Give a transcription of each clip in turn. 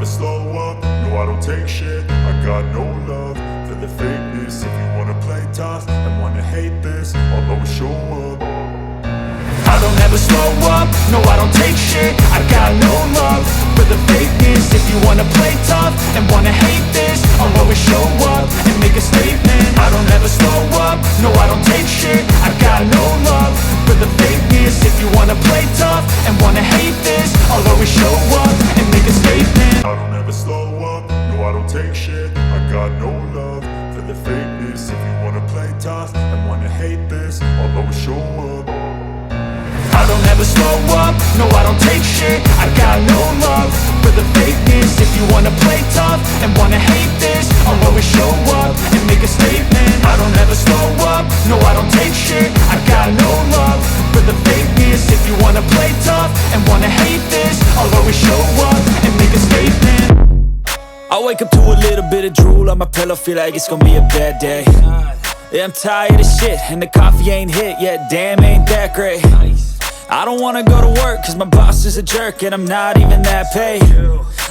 never slow up, no I don't take shit. I got no love for the fakeness. If you wanna play tough and wanna hate this, I'll always show up. I don't ever slow up, no I don't take shit. I got no love for the fakeness. If you wanna play tough and wanna hate this, I'll always show up and make a statement. I don't ever slow up, no I don't take shit. I got no love for the fakeness. If you wanna play tough and wanna hate this, I'll always show up and make a statement. I don't ever slow up, no I don't take shit. I got no love for the fakeness. If you wanna play tough and wanna hate this, I'll always show up. I don't ever slow up, no I don't take shit. I got no love for the fakeness. If you wanna play tough and wanna hate this, I'll always show up and make a statement. I don't ever slow up, no I don't take shit. I got no love for the fakeness. If you wanna play tough and wanna hate this, I'll always show up and make a statement. I wake up to a little bit of drool on my pillow, feel like it's gonna be a bad day. Yeah, I'm tired of shit, and the coffee ain't hit yet, damn ain't that great. I don't wanna go to work, cause my boss is a jerk, and I'm not even that paid.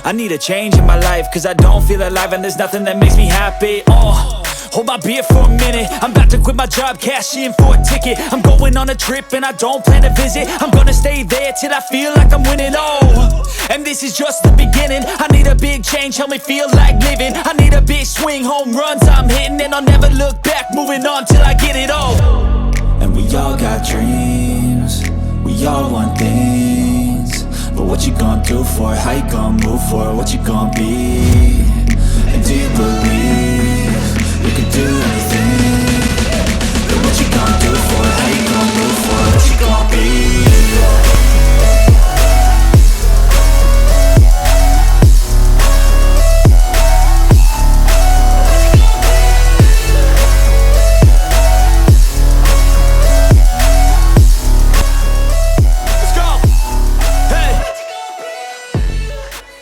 I need a change in my life, cause I don't feel alive, and there's nothing that makes me happy. Hold my beer for a minute, I'm about to quit my job, cash in for a ticket. I'm going on a trip and I don't plan to visit. I'm gonna stay there till I feel like I'm winning, and this is just the beginning. I need a big change, help me feel like living. I need a big swing, home runs I'm hitting, and I'll never look back, moving on till I get it all. And we all got dreams, we all want things, but what you gonna do for it? How you gonna move for it? What you gonna be? And do you believe you can do anything? But what you gonna do for it? How you gonna move for it? What you gonna be?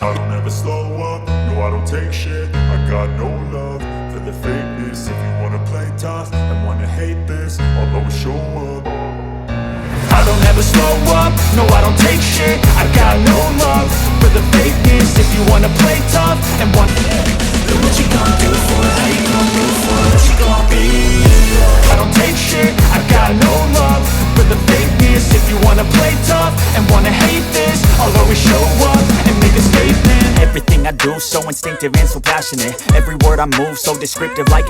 I don't ever slow up, no I don't take shit. I got no love for the fakeness. If you wanna play tough and wanna hate this, I'll always show up. I don't ever slow up, no I don't take shit. I got no love for the fakeness. If you wanna play tough and want, then what you gonna do for it? How you gonna move for it? What you gonna be? I don't take shit. I got no love for the fakeness. If you wanna play tough and wanna hate this, I'll always show up and make a statement. Everything I do so instinctive and so passionate. Every word I move so descriptive, like